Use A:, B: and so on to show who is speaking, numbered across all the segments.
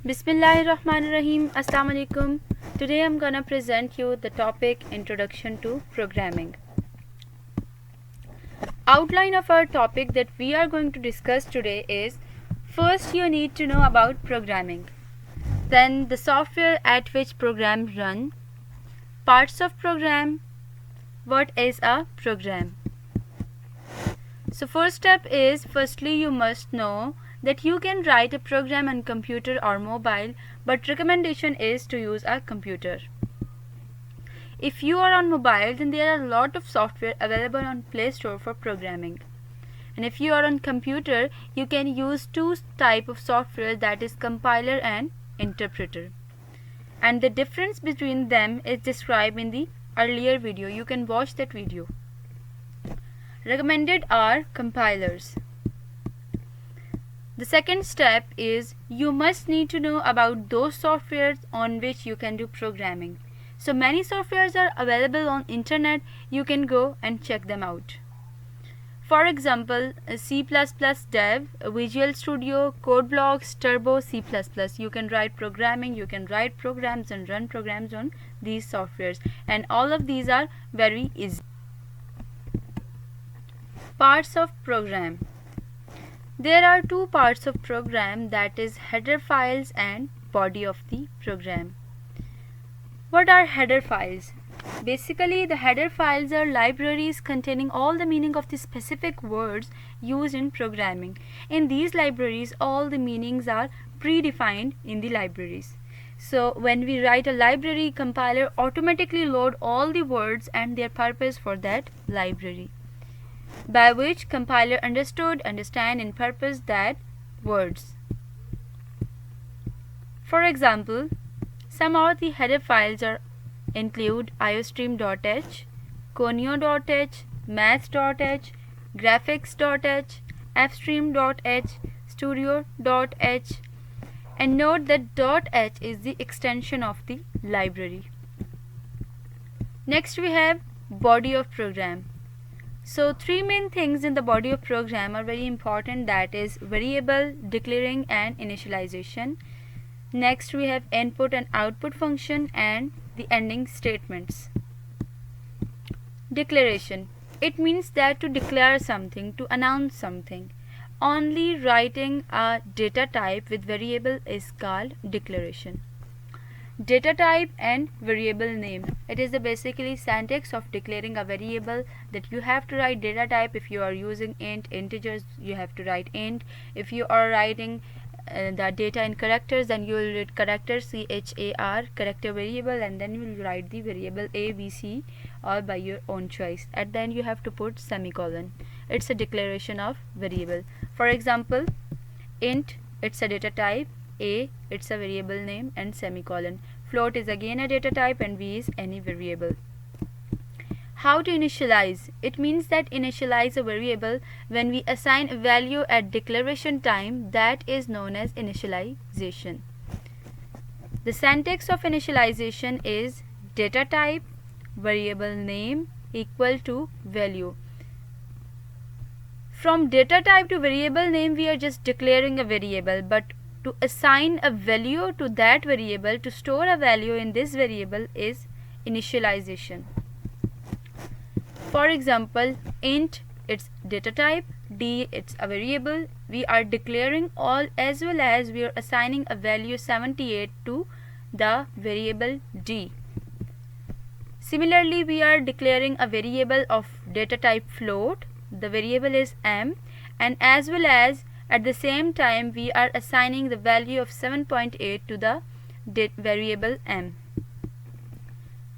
A: Bismillahirrahmanirrahim. Assalamu alaikum. Today I'm gonna present you the topic Introduction to Programming. Outline of our topic that we are going to discuss today is: first you need to know about programming, then the software at which programs run, parts of program, what is a program. So first step is, firstly you must know that you can write a program on computer or mobile, but recommendation is to use a computer. If you are on mobile, then there are a lot of software available on Play Store for programming. And if you are on computer, you can use two type of software, that is compiler and interpreter. And the difference between them is described in the earlier video. You can watch that video. Recommended are compilers. The second step is you must need to know about those softwares on which you can do programming. So many softwares are available on internet. You can go and check them out. For example, C++ Dev, Visual Studio, CodeBlocks, Turbo, C++. You can write programming, you can write programs and run programs on these softwares, and all of these are very easy. Parts of program. There are two parts of program, that is header files and body of the program. What are header files? Basically, the header files are libraries containing all the meaning of the specific words used in programming. In these libraries, all the meanings are predefined in the libraries. So when we write a library, compiler automatically load all the words and their purpose for that library, by which compiler understand and purpose that words. For example, some of the header files include iostream.h, conio.h, maths.h, graphics.h, fstream.h, studio.h, and note that .h is the extension of the library. Next we have body of program. So three main things in the body of program are very important, that is variable, declaring and initialization. Next we have input and output function and the ending statements. Declaration. It means that to declare something, to announce something. Only writing a data type with variable is called declaration. Data type and variable name. It is the basically syntax of declaring a variable, that you have to write data type. If you are using integers, you have to write int. If you are writing the data in characters, then you will write character, char, character variable, and then you will write the variable a, b, c, all by your own choice. At the end you have to put semicolon. It's a declaration of variable. For example, int, it's a data type, a, it's a variable name, and semicolon. Float is again a data type, and v is any variable. How to initialize? It means that initialize a variable when we assign a value at declaration time, that is known as initialization. The syntax of initialization is data type, variable name equal to value. From data type to variable name, we are just declaring a variable, but to assign a value to that variable, to store a value in this variable, is initialization. For example, int, it's data type, d, it's a variable. We are declaring all, as well as we are assigning a value 78 to the variable d. Similarly, we are declaring a variable of data type float. The variable is m, and as well as at the same time we are assigning the value of 7.8 to the variable m.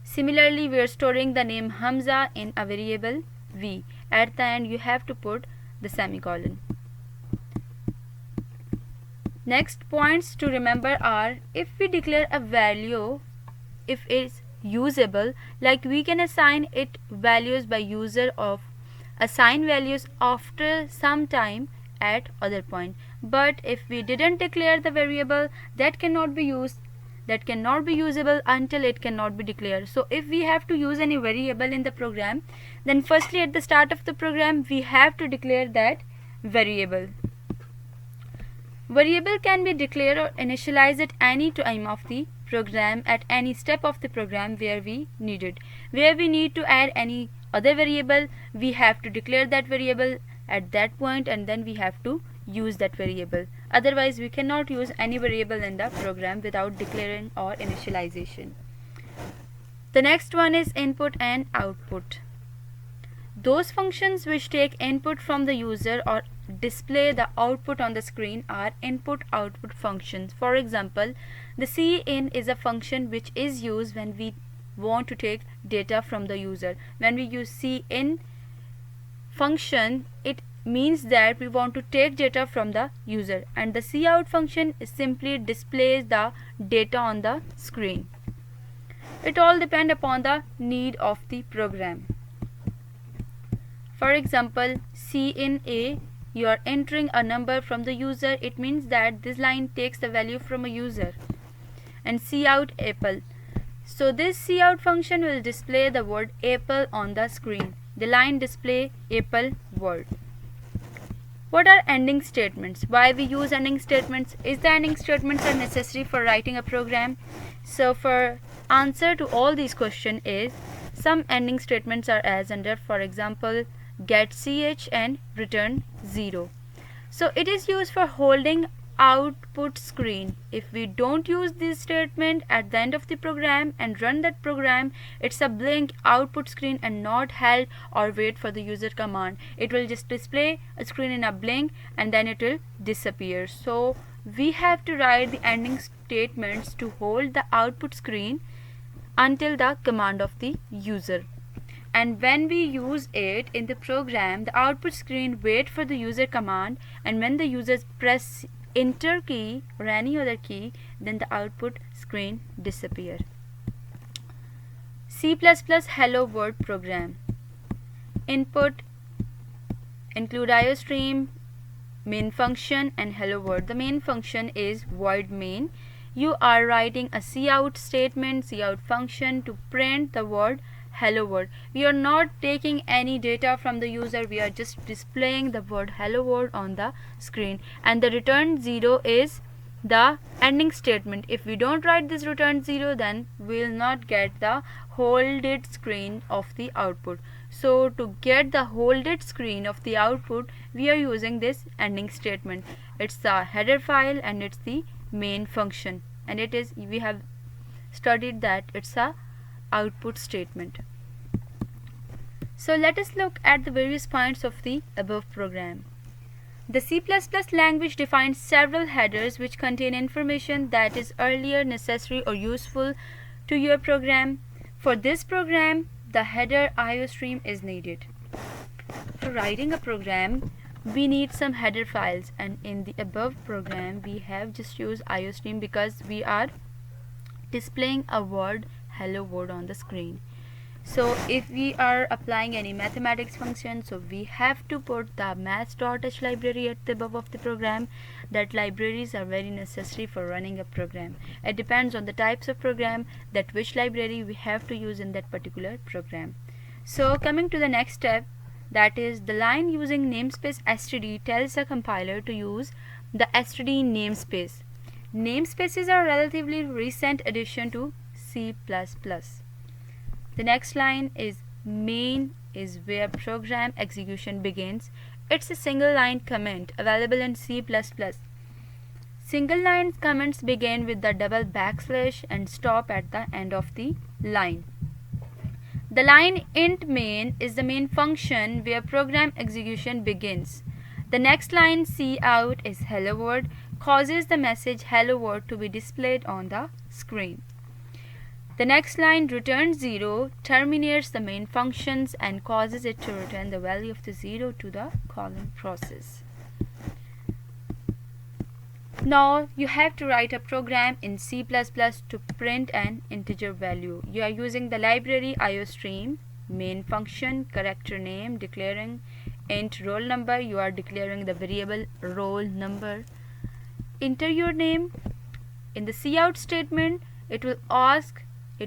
A: Similarly, we are storing the name Hamza in a variable v. At the end you have to put the semicolon. Next points to remember are, if we declare a value, if it's usable, like we can assign it values by user of assign values after some time at other point. But if we didn't declare the variable, that cannot be used, that cannot be usable until it cannot be declared. So if we have to use any variable in the program, then firstly at the start of the program we have to declare that variable. Variable can be declared or initialized at any time of the program, at any step of the program where we need it. Where we need to add any other variable, we have to declare that variable at that point, and then we have to use that variable. Otherwise we cannot use any variable in the program without declaring or initialization. The next one is input and output. Those functions which take input from the user or display the output on the screen are input-output functions. For example, the cin is a function which is used when we want to take data from the user. When we use cin function, it means that we want to take data from the user, and the cout function simply displays the data on the screen. It all depends upon the need of the program. For example, cin A, you are entering a number from the user, it means that this line takes the value from a user. And cout apple, so this cout function will display the word apple on the screen. The line display apple word. What are ending statements? Why we use ending statements? Is the ending statements are necessary for writing a program? So for answer to all these questions is, some ending statements are as under, for example, get ch and return 0. So it is used for holding output screen. If we don't use this statement at the end of the program and run that program, it's a blank output screen and not held or wait for the user command. It will just display a screen in a blink and then it will disappear. So we have to write the ending statements to hold the output screen until the command of the user. And when we use it in the program, the output screen wait for the user command, and when the users press enter key or any other key, then the output screen disappear. C++ hello world program. Input include IOStream, main function and hello world. The main function is void main. You are writing a cout statement, cout function to print the word hello world. We are not taking any data from the user, we are just displaying the word hello world on the screen, and the return 0 is the ending statement. If we don't write this return 0, then we will not get the holded screen of the output. So to get the holded screen of the output, we are using this ending statement. It's the header file and it's the main function, and it is, we have studied that it's a output statement. So let us look at the various points of the above program. The C++ language defines several headers which contain information that is earlier necessary or useful to your program. For this program, the header IOStream is needed. For writing a program, we need some header files, and in the above program we have just used IOStream because we are displaying a word hello world on the screen. So if we are applying any mathematics function, so we have to put the maths.h library at the above of the program. That libraries are very necessary for running a program. It depends on the types of program that which library we have to use in that particular program. So coming to the next step, that is the line using namespace std tells the compiler to use the std namespace. Namespaces are a relatively recent addition to C++. The next line is main is where program execution begins. It's a single line comment available in C++. Single line comments begin with the double backslash and stop at the end of the line. The line int main is the main function where program execution begins. The next line cout is hello world, causes the message hello world to be displayed on the screen. The next line return 0 terminates the main functions and causes it to return the value of the 0 to the calling process. Now you have to write a program in C++ to print an integer value. You are using the library IOStream, main function, character name, declaring int roll number. You are declaring the variable roll number. Enter your name. In the cout statement, it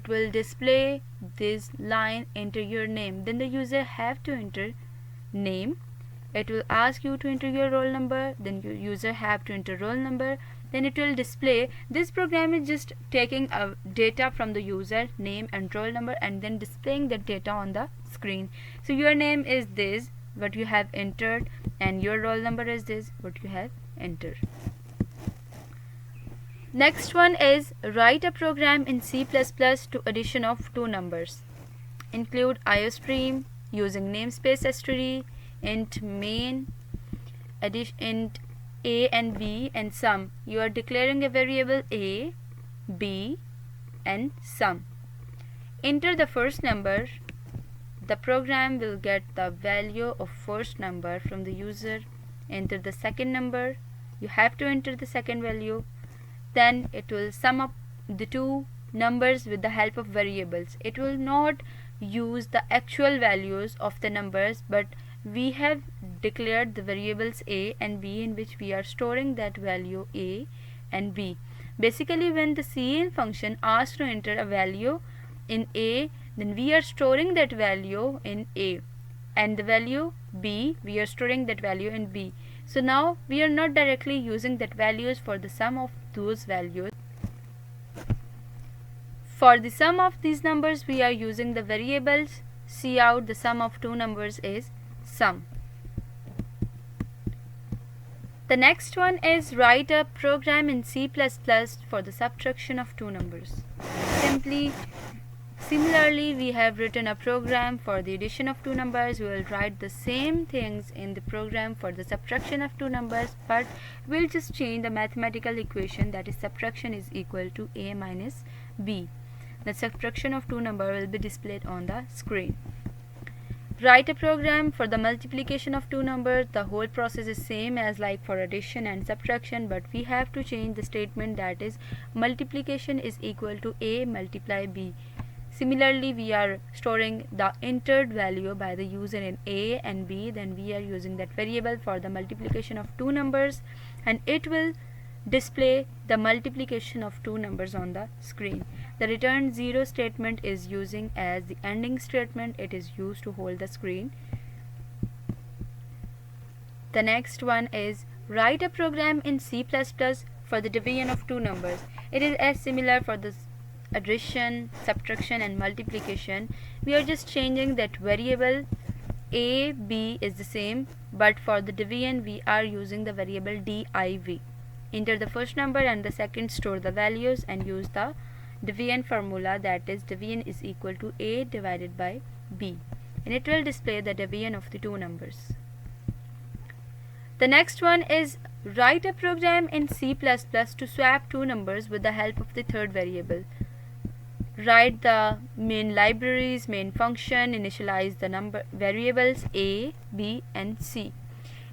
A: will display this line, enter your name. Then the user have to enter name. it will ask you to enter your roll number, then your user have to enter roll number, then it will display. This program is just taking data from the user name and roll number and then displaying the data on the screen. So your name is this, what you have entered, and your roll number is this, what you have entered. Next one is write a program in C++ to addition of two numbers. Include IOStream using namespace std, int main, int a and b, and sum. You are declaring a variable a, b, and sum. Enter the first number. The program will get the value of first number from the user. Enter the second number. You have to enter the second value. Then it will sum up the two numbers with the help of variables. It will not use the actual values of the numbers, but we have declared the variables a and b in which we are storing that value a and b. Basically, when the cin function asks to enter a value in a, then we are storing that value in a, and the value b, we are storing that value in b. So now we are not directly using that values for the sum of those values. For the sum of these numbers, we are using the variables. Cout, the sum of two numbers is sum. The next one is write a program in C++ for the subtraction of two numbers. Similarly, we have written a program for the addition of two numbers. We will write the same things in the program for the subtraction of two numbers, but we'll just change the mathematical equation, that is subtraction is equal to a minus b. The subtraction of two numbers will be displayed on the screen. Write a program for the multiplication of two numbers. The whole process is same as like for addition and subtraction, but we have to change the statement, that is multiplication is equal to a multiply b. Similarly, we are storing the entered value by the user in a and b, then we are using that variable for the multiplication of two numbers, and it will display the multiplication of two numbers on the screen. The return 0 statement is using as the ending statement. It is used to hold the screen. The next one is write a program in C++ for the division of two numbers. It is as similar for the addition, subtraction, and multiplication. We are just changing that variable a, b is the same, but for the division we are using the variable div. Enter the first number and the second, store the values, and use the division formula, that is division is equal to a divided by b, and it will display the division of the two numbers. The next one is write a program in C++ to swap two numbers with the help of the third variable. Write the main libraries, main function, initialize the number variables a, b, and c.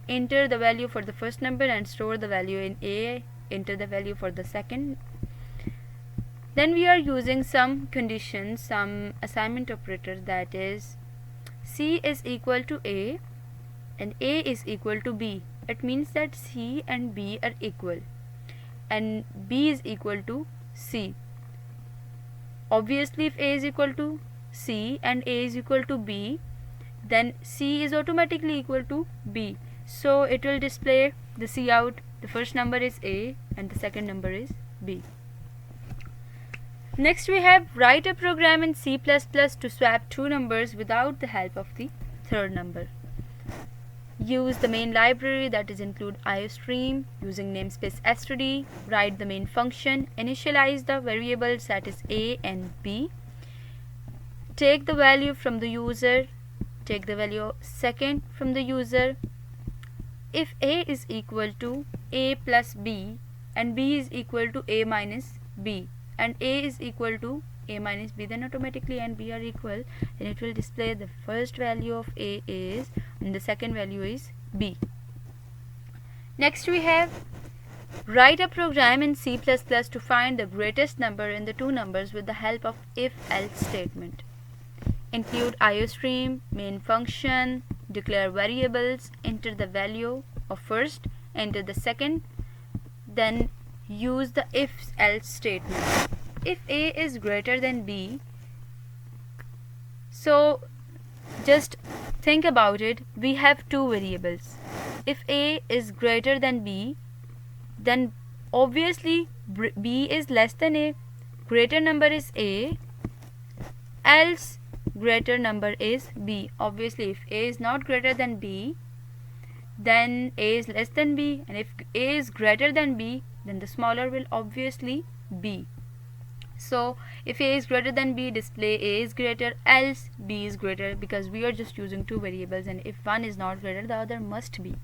A: Enter the value for the first number and store the value in a. Enter the value for the second. Then we are using some conditions, some assignment operator, that is c is equal to a and a is equal to b. It means that c and b are equal and b is equal to c. Obviously, if a is equal to c and a is equal to b, then c is automatically equal to b. So it will display the cout. The first number is a and the second number is b. Next we have write a program in C++ to swap two numbers without the help of the third number. Use the main library, that is include IOStream using namespace std. Write the main function, initialize the variables, that is a and b. Take the value from the user, take the value second from the user. If a is equal to a plus b and b is equal to a minus b and a is equal to a minus b, then automatically a and b are equal, and it will display the first value of a is and the second value is b. Next we have write a program in C++ to find the greatest number in the two numbers with the help of if-else statement. Include IOStream, main function, declare variables, enter the value of first, enter the second, then use the if-else statement. If a is greater than b, so Just think about it. We have two variables. If A is greater than B, then obviously B is less than A. Greater number is A, else greater number is B. Obviously, if A is not greater than B, then A is less than B, and if A is greater than B, then the smaller will obviously B. So if A is greater than B, display A is greater, else B is greater, because we are just using two variables, and if one is not greater, the other must be.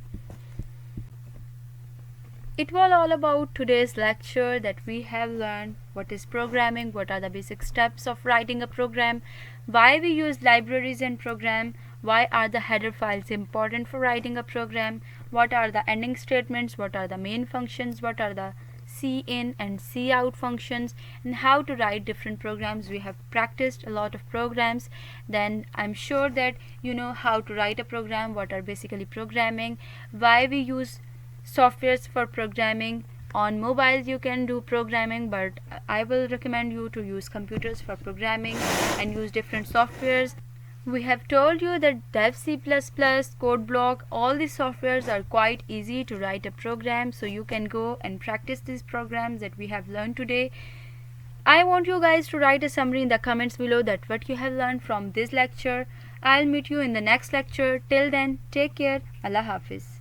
A: It was all about today's lecture, that we have learned what is programming, what are the basic steps of writing a program, why we use libraries and program, why are the header files important for writing a program, what are the ending statements, what are the main functions, what are the cin and cout functions, and how to write different programs. We have practiced a lot of programs, then I'm sure that you know how to write a program, what are basically programming, why we use softwares for programming. On mobiles you can do programming, but I will recommend you to use computers for programming and use different softwares. We have told you that Dev C++, CodeBlock, all these softwares are quite easy to write a program, so you can go and practice these programs that we have learned today. I want you guys to write a summary in the comments below that what you have learned from this lecture. I'll meet you in the next lecture. Till then, take care. Allah Hafiz.